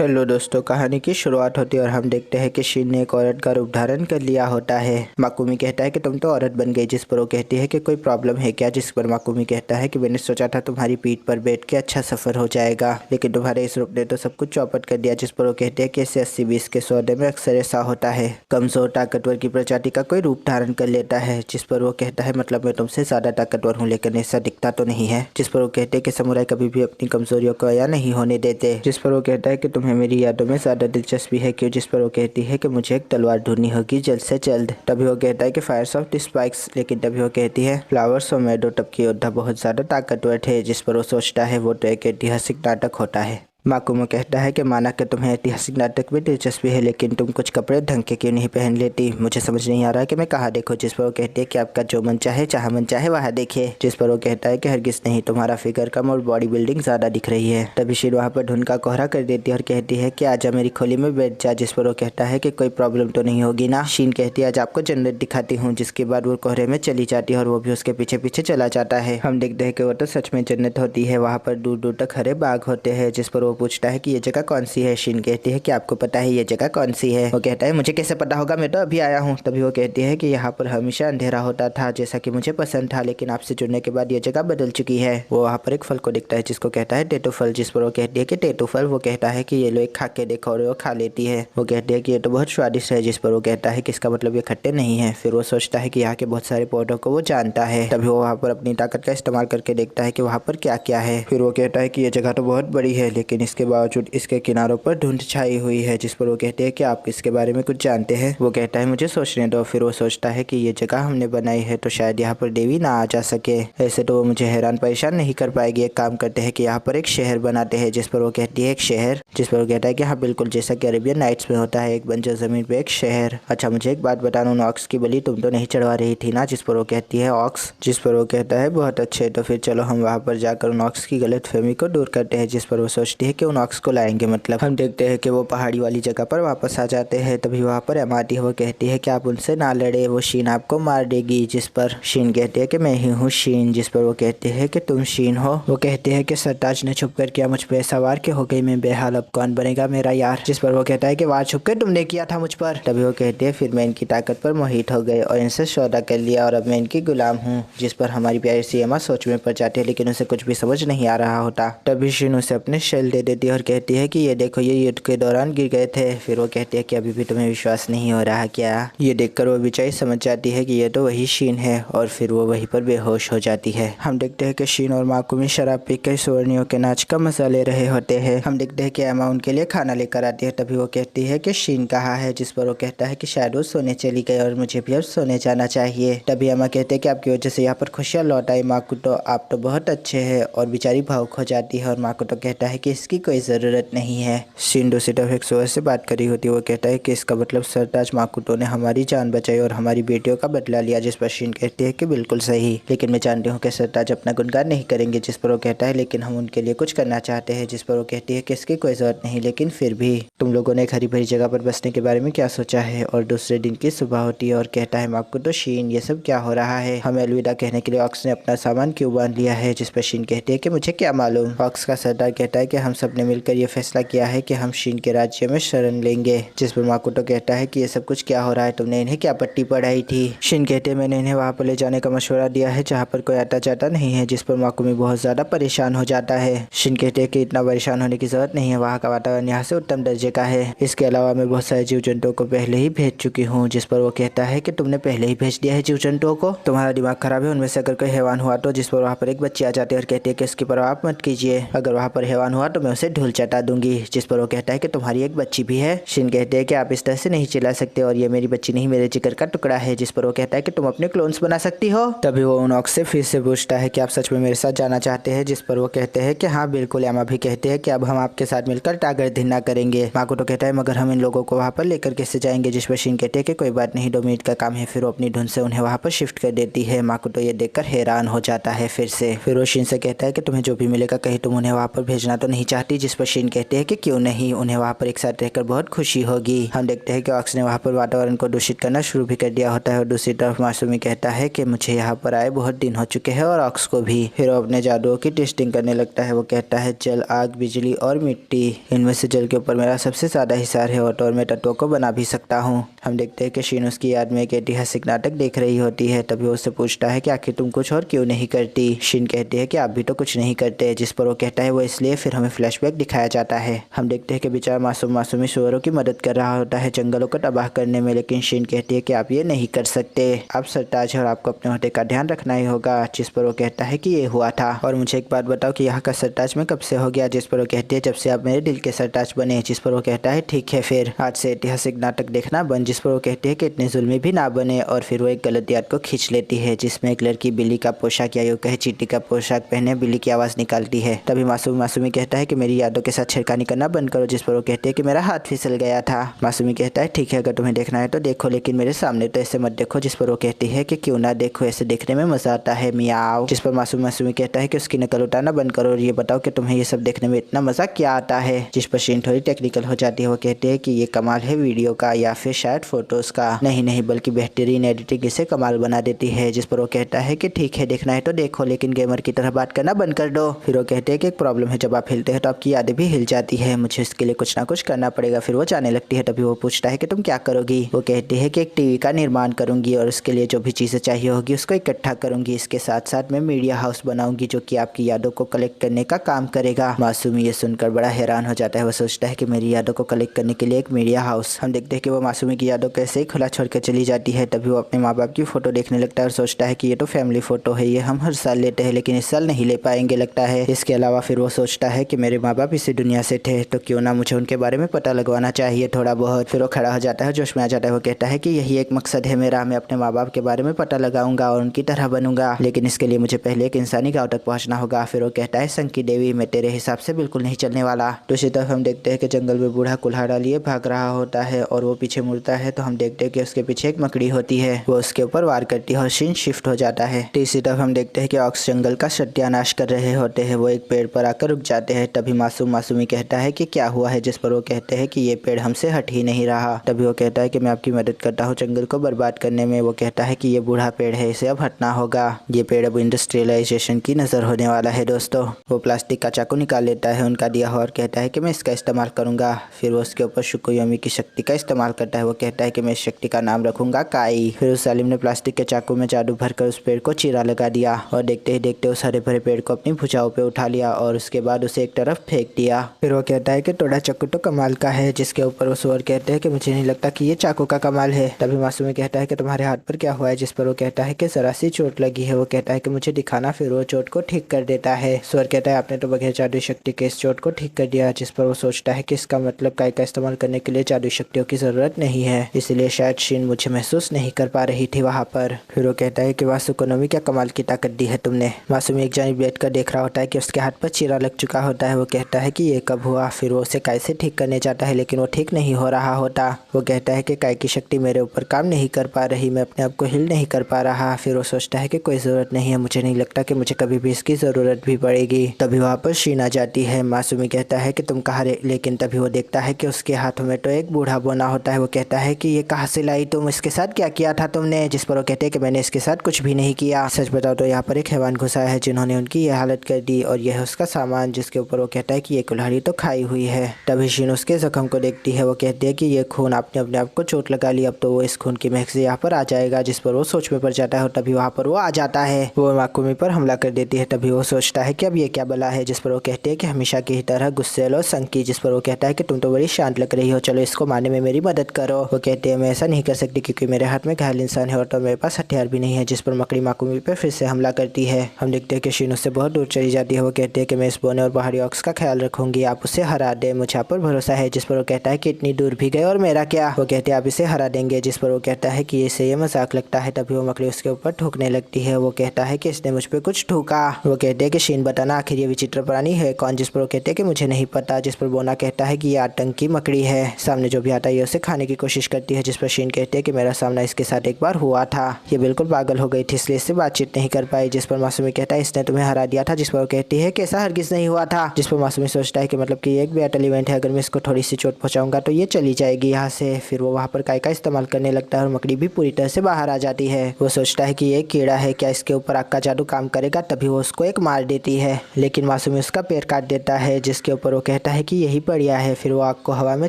Hello दोस्तों, कहानी की शुरुआत होती है और हम देखते हैं कि शीन ने एक औरत का रूप धारण कर लिया होता है। माकुमी कहता है कि तुम तो औरत बन गई, जिस पर वो कहती है कि कोई प्रॉब्लम है क्या, जिस पर माकुमी कहता है कि मैंने सोचा था तुम्हारी पीठ पर बैठ के अच्छा सफर हो जाएगा, लेकिन तुम्हारे इस रूप ने तो सब कुछ चौपट कर दिया। जिस पर वो कहते हैं कि ऐसे 80-20 के सौदे में अक्सर ऐसा होता है, कमजोर ताकतवर की प्रजाति का कोई रूप धारण कर लेता है। जिस पर वो कहता है मतलब मैं तुमसे ज्यादा ताकतवर हूँ, लेकिन ऐसा दिखता तो नहीं है। जिस पर वो कहते हैं कि समुराई कभी भी अपनी कमजोरियों को या नहीं होने देते। जिस पर वो कहता है कि तुम्हें मेरी यादों में ज्यादा दिलचस्पी है क्यों। जिस पर वो कहती है कि मुझे एक तलवार ढूंढनी होगी जल्द से जल्द। तभी वो कहता है कि फायर्स ऑफ द स्पाइक्स, लेकिन तभी वो कहती है फ्लावर्स और मेडो टब की योद्धा बहुत ज्यादा ताकतवर थे। जिस पर वो सोचता है वो तो एक ऐतिहासिक नाटक होता है। माकुमो कहता है कि माना कि तुम्हें ऐतिहासिक नाटक में दिलचस्पी है, लेकिन तुम कुछ कपड़े ढंग के क्यों नहीं पहन लेती, मुझे समझ नहीं आ रहा है कि मैं कहाँ देखूं। जिस पर वो कहती है कि आपका जो मन चाहे जहाँ मन चाहे वहाँ देखिए। जिस पर वो कहता है कि हरगिज नहीं, तुम्हारा फिगर कम और बॉडी बिल्डिंग ज्यादा दिख रही है। तभी शीन वहाँ पर धुन का कोहरा कर देती है और कहती है कि आजा मेरी खोली में बैठ जा। जिस पर वो कहता है कि कोई प्रॉब्लम तो नहीं होगी ना। शीन कहती है आज आपको जन्नत दिखाती हूँ। जिसके बाद वो कोहरे में चली जाती है और वो भी उसके पीछे पीछे चला जाता है। हम देखते हैं कि वो तो सच में जन्नत होती है, वहाँ पर दूर दूर तक हरे बाग होते हैं। जिस पर वो पूछता है कि ये जगह कौन सी है। शीन कहती है कि आपको पता है ये जगह कौन सी है। वो कहता है मुझे कैसे पता होगा, मैं तो अभी आया हूँ। तभी वो कहती है कि यहाँ पर हमेशा अंधेरा होता था जैसा कि मुझे पसंद था, लेकिन आपसे जुड़ने के बाद ये जगह बदल चुकी है। वो वहाँ पर एक फल को देखता है जिसको कहता है टेटू फल। जिस पर वो कहती है कि टेटू फल। वो कहता है कि ये लो एक खा के देखो, और वो खा लेती है। वो कहती है कि ये तो बहुत स्वादिष्ट है। जिस पर वो कहता है कि इसका मतलब ये खट्टे नहीं है। फिर वो सोचता है कि यहाँ के बहुत सारे पौधों को वो जानता है। तभी वो वहाँ पर अपनी ताकत का इस्तेमाल करके देखता है कि वहाँ पर क्या क्या है। फिर वो कहता है कि ये जगह तो बहुत बड़ी है, लेकिन इसके बावजूद इसके किनारों पर धुंध छाई हुई है। जिस पर वो कहते हैं कि आप इसके बारे में कुछ जानते हैं। वो कहता है मुझे सोचने दो। फिर वो सोचता है कि ये जगह हमने बनाई है तो शायद यहाँ पर देवी ना आ जा सके, ऐसे तो वो मुझे हैरान परेशान नहीं कर पाएगी। एक काम करते हैं कि यहाँ पर एक शहर बनाते हैं। जिस पर वो कहती है एक शहर। जिस पर वो कहता है कि हाँ बिल्कुल, जैसा कि अरेबियन नाइट्स में होता है, एक बंजर जमीन पे एक शहर। अच्छा मुझे एक बात बताना, उन ऑक्स की बलि तुम तो नहीं चढ़वा रही थी ना। जिस पर वो कहती है ऑक्स। जिस पर वो कहता है बहुत अच्छे, तो फिर चलो हम वहाँ पर जाकर उन ऑक्स की गलतफहमी को दूर करते हैं। जिस पर वो सोचती है कि उन ऑक्स को लाएंगे, मतलब हम देखते हैं कि वो पहाड़ी वाली जगह पर वापस आ जाते हैं। तभी वहाँ पर एमा आती है। वो कहती है कि आप उनसे ना लड़े, वो शीन आपको मार देगी। जिस पर शीन कहती है कि मैं ही हूँ शीन। जिस पर वो कहते हैं कि तुम शीन हो। वो कहते हैं कि सरताज ने छुप कर किया मुझ पे सवार के हो गई मैं बेहाल, अब कौन बनेगा मेरा यार। जिस पर वो कहता है कि वार छुप कर तुमने किया था मुझ पर। तभी वो कहते हैं फिर मैं इनकी ताकत पर मोहित हो गए और इनसे सौदा कर लिया और अब मैं इनकी गुलाम हूँ। जिस पर हमारी प्यारी सी एमा सोच में पड़ जाती है, लेकिन उसे कुछ भी समझ नहीं आ रहा होता। तभी शीन उसे अपने शेल दे देती है और कहती है कि ये देखो ये युद्ध के दौरान गिर गए थे। फिर वो कहती है कि अभी भी तुम्हें विश्वास नहीं हो रहा क्या। ये देखकर वो बेचारी समझ जाती है कि ये तो वही शीन है और फिर वो वहीं पर बेहोश हो जाती है। हम देखते हैं कि शीन और माकुमी शराब पीकर सुवर्णियों के नाच का मजा ले रहे होते हैं। हम देखते हैं कि एमा उनके लिए खाना लेकर आती है। तभी वो कहती है कि शीन कहाँ है। जिस पर वो कहता है कि शायद वो सोने चली गई और मुझे भी अब सोने जाना चाहिए। तभी एमा कहते हैं कि आपकी वजह से यहाँ पर खुशियाँ लौट आई माकुटो, आप तो बहुत अच्छे हैं। और बेचारी भावुक हो जाती है और माकुटो कहता है कि इसकी कोई जरूरत नहीं है। शीन दूसरी तरफ एक सुअर से बात करी होती है। वो कहता है कि इसका मतलब सरताज माकुटो ने हमारी जान बचाई और हमारी बेटियों का बदला लिया। जिस पर शीन कहती है कि बिल्कुल सही, लेकिन मैं जानती हूँ कि सरताज अपना गुणगान नहीं करेंगे। जिस पर वो कहता है लेकिन हम उनके लिए कुछ करना चाहते हैं। जिस पर वो कहती है कि इसकी कोई जरूरत नहीं, लेकिन फिर भी तुम लोगों ने एक हरी भरी जगह पर बसने के बारे में क्या सोचा है। और दूसरे दिन की सुबह होती है और कहता है माकुटो शीन ये सब क्या हो रहा है, हमें अलविदा कहने के लिए ऑक्स ने अपना सामान क्यों बांध लिया है। जिस पर शीन कहती है कि मुझे क्या मालूम। ऑक्स का सरदार कहता है कि हम सब ने मिलकर ये फैसला किया है कि हम शीन के राज्य में शरण लेंगे। जिस पर माकुटो कहता है कि ये सब कुछ क्या हो रहा है, तुमने इन्हें क्या पट्टी पढ़ाई थी। शीन कहते हैं मैंने इन्हें वहाँ पर ले जाने का मशवरा दिया है जहाँ पर कोई आता जाता नहीं है। जिस पर माकुमी बहुत ज्यादा परेशान हो जाता है। शीन कहते हैं कि इतना परेशान होने की जरूरत नहीं है, वहाँ का वातावरण यहाँ से उत्तम दर्जे का है। इसके अलावा मैं बहुत सारे जीव जंतुओं को पहले ही भेज चुकी हूँ। जिस पर वो कहता है कि तुमने पहले ही भेज दिया है जीव जंतुओं को, तुम्हारा दिमाग खराब है, उनमें से अगर कोई हैवान हुआ तो। जिस पर वहाँ पर एक बच्ची आ जाती है और कहती है कि इसकी परवाह आप मत कीजिए, अगर वहाँ पर हैवान हुआ तो मैं उसे धूल चटा दूंगी। जिस पर वो कहता है कि तुम्हारी एक बच्ची भी है। शीन कहते हैं कि आप इस तरह से नहीं चिल्ला सकते और ये मेरी बच्ची नहीं मेरे जिगर का टुकड़ा है। जिस पर वो कहता है कि तुम अपने क्लोन्स बना सकती हो। तभी वो उन ऑक्स से फिर से पूछता है कि आप सच में मेरे साथ जाना चाहते हैं। जिस पर वो कहते हैं कि हाँ बिल्कुल। एमा भी कहते हैं कि अब हम आपके साथ मिलकर टागर धिन्ना करेंगे। माकुटो कहता है मगर हम इन लोगों को वहाँ पर लेकर कैसे जाएंगे। जिस पर शीन कहते हैं कि कोई बात नहीं, 2 मिनट का काम है। फिर वो अपनी धुन से उन्हें वहाँ पर शिफ्ट कर देती है। माकुटो ये देखकर हैरान हो जाता है फिर से। फिर वो शीन से कहता है कि तुम्हें जो भी मिलेगा कहीं तुम उन्हें वहाँ पर भेजना तो नहीं चाहती, जिस पर शीन कहते हैं कि क्यों नहीं, उन्हें वहाँ पर एक साथ रहकर बहुत खुशी होगी। हम देखते हैं कि ऑक्स ने वहाँ पर वातावरण को दूषित करना शुरू भी कर दिया होता है और दूसरी तरफ मासूमी कहता है कि मुझे यहाँ पर आए बहुत दिन हो चुके हैं और ऑक्स को भी। फिर वो अपने जादुओं की टेस्टिंग करने लगता है। वो कहता है जल, आग, बिजली और मिट्टी, इनमें से जल के ऊपर मेरा सबसे ज्यादा हिसार है और मैं तत्वों को बना भी सकता हूँ। हम देखते हैं कि शीन उसकी याद में एक ऐतिहासिक नाटक देख रही होती है। तभी वो उससे पूछता है कि आखिर तुम कुछ और क्यों नहीं करती। शीन कहती है कि आप भी तो कुछ नहीं करते, जिस पर वो कहता है वो इसलिए। फिर हमें फ्लैशबैक दिखाया जाता है। हम देखते हैं कि बेचारा मासूमी सुअरों की मदद कर रहा होता है जंगलों को तबाह करने में, लेकिन शीन कहती है कि आप ये नहीं कर सकते, आप सरताज है और आपको अपने ओहदे का ध्यान रखना ही होगा। जिस पर वो कहता है कि ये हुआ था और मुझे एक बात बताओ कि यहाँ का सरताज में कब से हो गया। जिस पर वो कहती है जब से आप मेरे दिल के सरताज बने। जिस पर वो कहता है ठीक है, फिर आज से ऐतिहासिक नाटक देखना बंद। जिस पर वो कहती है कि इतने जुल्मी भी ना बने और फिर वो एक गलत याद को खींच लेती है जिसमें एक लड़की बिल्ली का पोशाक या यूं कहे चींटी का पोशाक पहने बिल्ली की आवाज निकालती है। तभी मासूमी कहता है कि मेरी यादों के साथ छेड़खानी करना बंद करो। जिस पर वो कहते हैं कि मेरा हाथ फिसल गया था। मासूमी कहता है ठीक है, अगर तुम्हें देखना है तो देखो, लेकिन मेरे सामने तो ऐसे मत देखो। जिस पर वो कहती है कि क्यों ना देखो, ऐसे देखने में मजा आता है, मियाओ। जिस पर मासूमी कहता है कि उसकी नकल उतारना बंद करो और ये बताओ कि तुम्हें ये सब देखने में इतना मजा क्या आता है। जिस पर शीन थोड़ी टेक्निकल हो जाती है। वो कहते हैं कि ये कमाल है वीडियो का या फिर शायद फोटोज का। नहीं बल्कि बेहतरीन एडिटिंग इसे कमाल बना देती है। जिस पर वो कहता है कि ठीक है, देखना है तो देखो, लेकिन गेमर की तरह बात करना बंद कर दो। फिर वो कहते हैं कि एक प्रॉब्लम है, जब आप हिलते हैं तो आपकी यादें भी हिल जाती है, मुझे इसके लिए कुछ ना कुछ करना पड़ेगा। फिर वो जाने लगती है। तभी वो पूछता है कि तुम क्या करोगी। वो कहती है कि एक टीवी का निर्माण करूंगी और उसके लिए जो भी चीजें चाहिए होगी उसको इकट्ठा करूंगी। इसके साथ साथ मैं मीडिया हाउस बनाऊंगी जो कि आपकी यादों को कलेक्ट करने का काम करेगा। मासूमी ये सुनकर बड़ा हैरान हो जाता है। वो सोचता है कि मेरी यादों को कलेक्ट करने के लिए एक मीडिया हाउस। हम देखते हैं कि वो मासूमी की यादों को ऐसे ही खुला छोड़ कर चली जाती है। तभी वो अपने माँ बाप की फोटो देखने लगता है और सोचता है कि ये तो फैमिली फोटो है, ये हम हर साल लेते हैं लेकिन इस साल नहीं ले पाएंगे लगता है। इसके अलावा फिर वो सोचता है कि मेरे माँ बाप इसी दुनिया से थे तो क्यों ना मुझे उनके बारे में पता लगवाना चाहिए थोड़ा बहुत। फिर वो खड़ा हो जाता है, जोश में आ जाता है। वो कहता है कि यही एक मकसद है मेरा, मैं अपने माँ बाप के बारे में पता लगाऊंगा और उनकी तरह बनूंगा, लेकिन इसके लिए मुझे पहले एक इंसानी गांव तक पहुंचना होगा। फिर वो कहता है संकी देवी, मैं तेरे हिसाब से बिल्कुल नहीं चलने वाला। दूसरी तरफ हम देखते हैं कि जंगल में बूढ़ा कुल्हाड़ा लिए भाग रहा होता है और वो पीछे मुड़ता है तो हम देखते हैं कि उसके पीछे एक मकड़ी होती है। वो उसके ऊपर वार करती है और सीन शिफ्ट हो जाता है। तीसरी तरफ हम देखते हैं कि ऑक्स जंगल का सत्यानाश कर रहे होते हैं। वो एक पेड़ पर आकर रुक जाते हैं। तभी मासूमी कहता है कि क्या हुआ है। जिस पर वो कहते हैं कि ये पेड़ हमसे हट ही नहीं रहा। तभी वो कहता है कि मैं आपकी मदद करता हूँ जंगल को बर्बाद करने में। वो कहता है कि ये बूढ़ा पेड़ है, इसे अब हटना होगा, ये पेड़ अब इंडस्ट्रियलाइजेशन की नजर होने वाला है। दोस्तों, वो प्लास्टिक का चाकू निकाल लेता है उनका दिया हुआ और कहता है कि मैं इसका इस्तेमाल करूंगा। फिर वो उसके ऊपर शुकोयोमी की शक्ति का इस्तेमाल करता है। वो कहता है कि मैं इस शक्ति का नाम रखूंगा काई। फिर उस सालिम ने प्लास्टिक के चाकू में जादू भरकर उस पेड़ को चीरा लगा दिया और देखते ही देखते उस हरे भरे पेड़ को अपनी भुजाओं पे उठा लिया और उसके बाद उसे एक तरफ फेंक दिया। फिर वो कहता है कि टोड़ा चाकू तो कमाल का है। जिसके ऊपर वो सुअर कहते हैं कि मुझे नहीं लगता कि ये चाकू का कमाल है। तभी मासूमी कहता है कि तुम्हारे हाथ पर क्या हुआ है। जिस पर वो कहता है कि जरा सी चोट लगी है। वो कहता है कि मुझे दिखाना। फिर वो चोट को ठीक कर देता है। सुअर कहता है आपने तो बगैर जादुई शक्ति के इस चोट को ठीक कर दिया। जिस पर वो सोचता है कि इसका मतलब काई का इस्तेमाल करने के लिए जादुई शक्तियों की जरूरत नहीं है, इसलिए शायद शीन मुझे महसूस नहीं कर पा रही थी वहाँ पर। फिर वो कहता है कि वाह सुकोनोमी, क्या कमाल की ताकत दी है तुमने। मासूमी एक जानिब बैठ कर देख रहा होता है कि उसके हाथ पर चीरा लग चुका होता है। वो कहता है कि ये कब हुआ। फिर वो उसे काई से ठीक करने जाता है लेकिन वो ठीक नहीं हो रहा होता। वो कहता है कि काई की शक्ति मेरे ऊपर काम नहीं कर पा रही, मैं अपने आप को हिल नहीं कर पा रहा। फिर वो सोचता है कि कोई ज़रूरत नहीं है, मुझे नहीं लगता कि मुझे कभी भी इसकी ज़रूरत भी पड़ेगी। तभी वहाँ पर शीन आ जाती है। मासूमी कहता है कि तुम कहाँ, लेकिन तभी वो देखता है कि उसके हाथों में तो एक बूढ़ा बोना होता है। वो कहता है कि ये कहाँ से लाई तुम, इसके साथ क्या किया था तुमने। जिस पर वो कहते हैं कि मैंने इसके साथ कुछ भी नहीं किया। सच बताओ तो यहाँ पर एक हैवान घुसा है जिन्होंने उनकी ये हालत कर दी और यह है उसका सामान। जिसके ऊपर वो कहता है कि ये कुल्हाड़ी तो खाई हुई है। तभी शीन उसके जख्म को देखती है। वो कहती है कि ये खून, आपने अपने आप को चोट लगा ली, अब तो वो इस खून की महक से यहाँ पर आ जाएगा। जिस पर वो सोच में पड़ जाता है और तभी वहाँ पर वो आ जाता है। वो माकुमी पर हमला कर देती है। तभी वो सोचता है कि अब ये क्या बला है। जिस पर वो कहते हैं कि हमेशा की तरह गुस्सेल और संकी। जिस पर वो कहता है कि तुम तो बड़ी शांत लग रही हो, चलो इसको मारने में मेरी मदद करो। वो कहते हैं मैं ऐसा नहीं कर सकती क्योंकि मेरे हाथ में घायल इंसान है और तो मेरे पास हथियार भी नहीं है। जिस पर मकड़ी माकुमी पे फिर से हमला करती है। हम देखते हैं कि शीन उससे बहुत दूर चली जाती है। वो कहते हैं कि मैं इस बोने और पहाड़ी ऑक्स का ख्याल रखूंगी, आप उसे हरा दे, मुझे आप पर भरोसा है। जिस पर वो कहता है कि इतनी दूर भी गए और मेरा क्या। वो कहते हैं आप इसे हरा देंगे। जिस पर वो कहता है कि इसे ये मजाक लगता है। तभी वो मकड़ी उसके ऊपर ठोकने लगती है। वो कहता है कि इसने मुझ पर कुछ ठोका। वो कहते हैं कि शीन बताना आखिर ये विचित्र प्राणी है कौन। जिस पर वो कहते हैं कि मुझे नहीं पता। जिस पर बोना कहता है कि ये आतंकी मकड़ी है, सामने जो भी आता है ये उसे खाने की कोशिश करती है। जिस पर शीन कहते हैं कि मेरा सामना इसके साथ एक बार हुआ था, ये बिल्कुल पागल हो गई थी इसलिए इससे बातचीत नहीं कर पाई। जिस पर मासूमी कहता है इसने तुम्हें हरा दिया था। जिस पर वो कहती है कि ऐसा हरगिज नहीं हुआ था। जिस पर मासूमी सोचता है कि मतलब कि ये एक बैटल इवेंट है, अगर मैं इसको थोड़ी सी चोट पहुंचाऊंगा तो ये चली जाएगी यहाँ से। फिर वो वहाँ पर काय का इस्तेमाल करने लगता है और मकड़ी भी पूरी तरह से बाहर आ जाती है। वो सोचता है कि ये कीड़ा है, क्या इसके ऊपर आग का जादू काम करेगा, तभी वो उसको एक मार देती है। लेकिन मासूमी उसका पैर काट देता है, जिसके ऊपर वो कहता है कि यही बढ़िया है। फिर वो आग को हवा में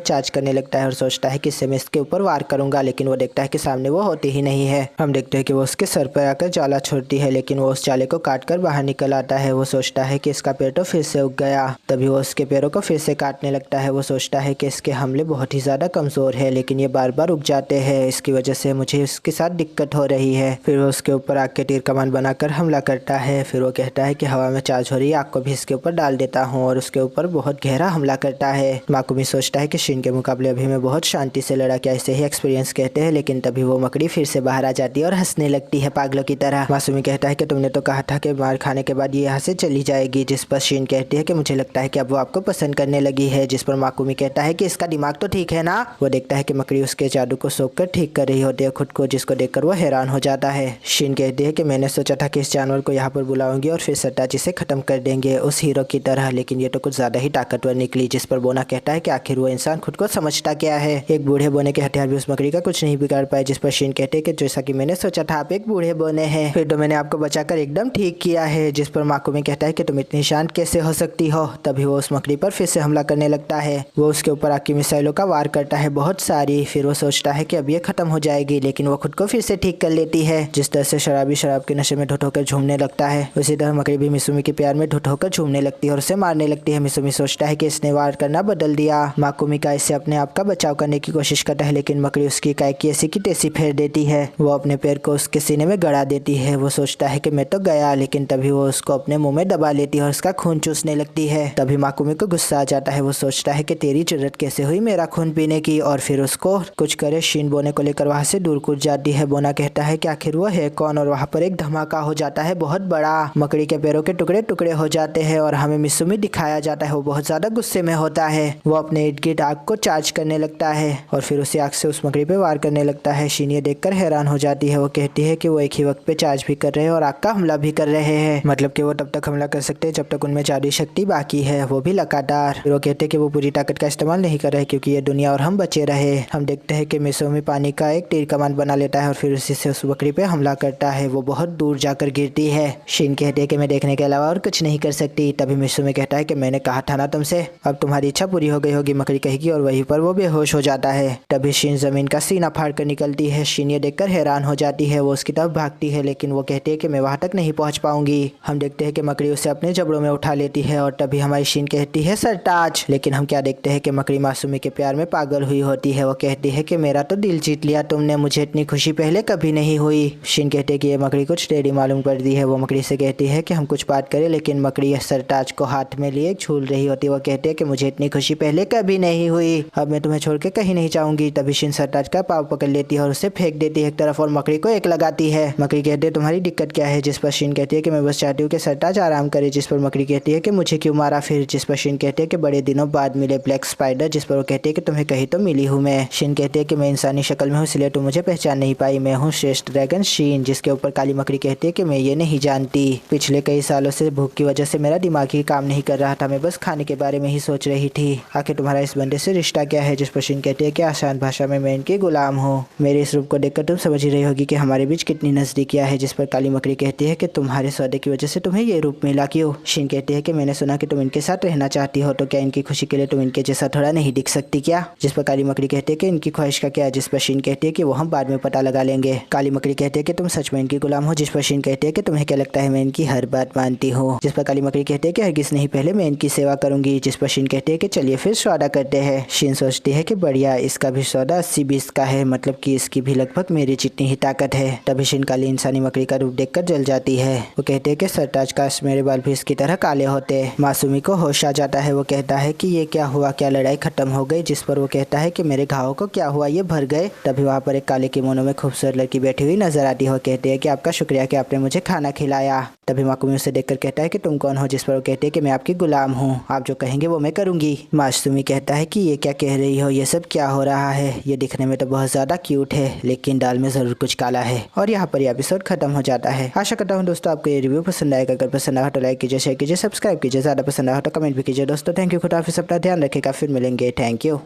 चार्ज करने लगता है और सोचता है कि इससे मैं इसके ऊपर वार करूंगा, लेकिन वो देखता है कि सामने वो होती ही नहीं है। हम देखते हैं कि वो उसके सर पर आकर जाला छोड़ती है, लेकिन वो उस जाले को काट कर बाहर निकल आता है। वो सोचता है कि इसका पैर तो फिर से उग गया, तभी वो उसके पैरों को फिर से काटने लगता है। वो सोचता है कि इसके हमले बहुत ही ज्यादा कमजोर है, लेकिन ये बार बार उग जाते हैं, इसकी वजह से मुझे इसके साथ दिक्कत हो रही है। फिर वो उसके ऊपर आग के तीर कमान बनाकर हमला करता है। फिर वो कहता है कि हवा में चार्ज हो रही आग को भी इसके ऊपर डाल देता हूँ और उसके ऊपर बहुत गहरा हमला करता है। माकुमी सोचता है कि शिन के मुकाबले अभी मैं बहुत शांति से लड़ा, क्या ऐसे ही एक्सपीरियंस कहते हैं। लेकिन तभी वो मकड़ी फिर से बाहर आ जाती है और हंसने लगती है पागलों की तरह। मासूमी कहता है कि तुमने तो कहा था कि मार खाने के बाद ये यहाँ से चली जाएगी, जिस पर शिन कहती है कि मुझे लगता है कि अब वो आपको पसंद करने लगी है। जिस पर माकुमी कहता है कि इसका दिमाग तो ठीक है ना। वो देखता है कि मकड़ी उसके जादू को सोख कर ठीक कर रही होती है खुद को, जिसको देखकर वो हैरान हो जाता है। शिन कहती है कि मैंने सोचा था कि इस जानवर को यहाँ पर बुलाऊंगी और फिर सट्टाची से खत्म कर देंगे उस हीरो की तरह, लेकिन ये तो कुछ ज्यादा ही ताकतवर निकली। जिस पर बोना कहता है कि आखिर वो इंसान खुद को समझता क्या है, एक बूढ़े बोने के हथियार भी उस मकड़ी का कुछ नहीं बिगाड़ पाए। जिस पर शिन कहते हैं कि जैसा कि मैंने सोचा था आप एक बूढ़े बोने हैं, फिर तो मैंने आपको बचाकर एकदम ठीक किया है। जिस पर माकुमी कहता है कि तुम इतनी शांत कैसे हो सकती हो। तभी वो उस मकड़ी पर फिर से हमला करने लगता है। वो उसके ऊपर आग की मिसाइलों का वार करता है बहुत सारी। फिर वो सोचता है कि अब ये खत्म हो जाएगी, लेकिन वो खुद को फिर से ठीक कर लेती है। जिस तरह से शराबी शराब के नशे में धुत होकर झूमने लगता है, उसी तरह मकड़ी भी मिसुमी के प्यार में धुत होकर झूमने लगती है और उसे मारने लगती है। मिसुमी सोचता है कि इसने वार करना बदल दिया। माकुमी का इससे अपने आप का बचाव करने की कोशिश करता है, लेकिन मकड़ी उसकी काय की ऐसी की तैसी फेर देती है। वो अपने पैर को उसके सीने में गड़ा देती है। वो सोचता है कि मैं तो गया, लेकिन तभी वो उसको अपने मुंह में दबा लेती है और उसका खून चूसने लगती है। तभी माकुमी को गुस्सा आ जाता है। वो सोचता है कि तेरी जरूरत कैसे हुई मेरा खून पीने की, और फिर उसको कुछ करे शिन बोने को लेकर वहां से दूर कूद जाती है। बोना कहता है कि आखिर वो है कौन, और वहां पर एक धमाका हो जाता है बहुत बड़ा। मकड़ी के पैरों के टुकड़े टुकड़े हो जाते हैं और हमें मिसुमी दिखाया जाता है। वो बहुत ज्यादा गुस्से में होता है। वो अपने इर्द गिर्द आग को चार्ज करने लगता है और फिर उसे आग से उस मकड़ी पे वार करने लगता है। शिन ये देखकर हैरान हो जाती है। वो कहती है कि वो एक ही वक्त पे चार्ज भी कर रहे हैं और आग का हमला भी कर रहे हैं, मतलब कि वो तब तक हमला कर सकते हैं जब तक उनमें जादुई शक्ति बाकी है, वो भी लगातार। फिर वो कहते हैं कि वो पूरी ताकत का इस्तेमाल नहीं कर रहे क्योंकि ये दुनिया और हम बचे रहे। हम देखते हैं कि मिसुमी पानी का एक तीर कमान बना लेता है और फिर उसी से उस बकरी पे हमला करता है। वो बहुत दूर जाकर गिरती है। शिन कहते हैं कि मैं देखने के अलावा और कुछ नहीं कर सकती। तभी मिसुमी कहता है कि मैंने कहा था ना तुमसे, अब तुम्हारी इच्छा पूरी हो गई होगी, मकड़ी कहेगी, और वहीं पर वो बेहोश हो जाता है। तभी शिन जमीन का सीना फाड़ कर निकलती है। शिन ये देखकर हैरान हो जाती है। वो उसकी तरफ भागती है, लेकिन वो कहती है कि मैं वहां तक नहीं पहुंच पाऊंगी। हम देखते हैं कि मकड़ी उसे अपने जबड़ों में उठा लेती है और तभी हमारी शिन कहती है सरताज। लेकिन हम क्या देखते हैं कि मकड़ी मासूमी के प्यार में पागल हुई होती है। वो कहती है कि मेरा तो दिल जीत लिया तुमने, मुझे इतनी खुशी पहले कभी नहीं हुई। शिन कहते हैं कि ये मकड़ी कुछ टेढ़ी मालूम पड़ती है। वो मकड़ी से कहती है कि हम कुछ बात करें, लेकिन मकड़ी सरताज को हाथ में लिए झूल रही होती है। वो कहते हैं कि मुझे इतनी खुशी पहले कभी नहीं हुई, अब मैं तुम्हें छोड़ के कहीं नहीं जाऊंगी। तभी शिन सरताज का पाँव पकड़ लेती है और उसे फेंक देती है एक तरफ और मकड़ी को एक लगाती है। मकड़ी कहती है तुम्हारी दिक्कत क्या है। जिस पर शिन कहती है कि मैं बस चाहती हूँ कि सरताज आराम करे। जिस पर मकड़ी कहती है कि मुझे क्यों मारा फिर। जिस पर शिन कहती है कि बड़े दिनों बाद मिले ब्लैक स्पाइडर। जिस पर वो कहती है कि तुम्हें कहीं तो मिली हूँ मैं। शिन कहती है कि मैं इंसानी शक्ल में हूँ इसलिए तुम मुझे पहचान नहीं पाई, मैं हूँ श्रेष्ठ ड्रैगन शिन। जिसके ऊपर काली मकड़ी कहती है कि मैं ये नहीं जानती, पिछले कई सालों से भूख की वजह से मेरा दिमाग ही काम नहीं कर रहा था, मैं बस खाने के बारे में ही सोच रही थी, आखिर तुम्हारा इस बंदे से रिश्ता क्या है। जिस पर शिन कहती है कि आसान भाषा में मैं इनकी गुलाम हूँ। मेरे इस रूप को देखकर तुम समझ ही रही होगी कि हमारे बीच कितनी नजदीकियां है। जिस पर काली मकड़ी कहती है कि तुम्हारे सौदे की वजह से तुम्हें ये रूप मिला क्यों। शिन कहती है कि मैंने सुना कि तुम इनके साथ रहना चाहती हो, तो क्या इनकी खुशी के लिए तुम इनके जैसा थोड़ा नहीं दिख सकती क्या। जिस पर काली मकड़ी कहती है कि इनकी ख्वाहिश का क्या है। जिस पर शिन कहती है कि वो हम बाद में पता लगा लेंगे। काली मकड़ी कहती है कि तुम सच में इनकी गुलाम हो। जिस पर शिन कहती है कि तुम्हें क्या लगता है मैं इनकी हर बात मानती हूँ। जिस पर काली मकड़ी कहती है कि हरगिज नहीं, पहले मैं इनकी सेवा करूंगी। जिस पर शिन कहती है कि चलिए फिर सौदा करते हैं। शिन सोचती है कि बढ़िया, इसका भी सौदा 80-20 का है, मतलब कि इसकी भी लगभग मेरी जितनी ही ताकत है। तभी शिन काली इंसानी मकड़ी का रूप देखकर जल जाती है। वो कहते हैं कि सरताज काश मेरे बाल भी इसकी तरह काले होते। मासूमी को होश आ जाता है। वो कहता है कि ये क्या हुआ, क्या लड़ाई खत्म हो गई। जिस पर वो कहता है कि मेरे घावों को क्या हुआ, ये भर गए। तभी वहाँ पर एक काले किमोनो में खूबसूरत लड़की बैठी हुई नजर आती है। वो कहती है कि आपका शुक्रिया कि आपने मुझे खाना खिलाया। तभी माकुमी उसे देखकर कहता है कि तुम कौन हो। जिस पर वो कहती है कि मैं आपकी गुलाम हूँ, आप जो कहेंगे वो मैं करूंगी। मासूमी कहता है कि ये क्या कह रही हो, ये सब क्या हो रहा है, ये दिखने में तो बहुत ज्यादा क्यूट है, लेकिन दाल में जरूर कुछ काला है। और यहाँ पर यह एपिसोड खत्म हो जाता है। आशा करता हूँ दोस्तों आपको ये रिव्यू पसंद आएगा। अगर पसंद आया तो लाइक कीजिए, शेयर कीजिए, सब्सक्राइब कीजिए। ज्यादा ज़्यादा पसंद आया हो तो कमेंट भी कीजिए दोस्तों। थैंक यू, खुदा हाफिज़, अपना ध्यान रखिएगा, फिर मिलेंगे। Thank you.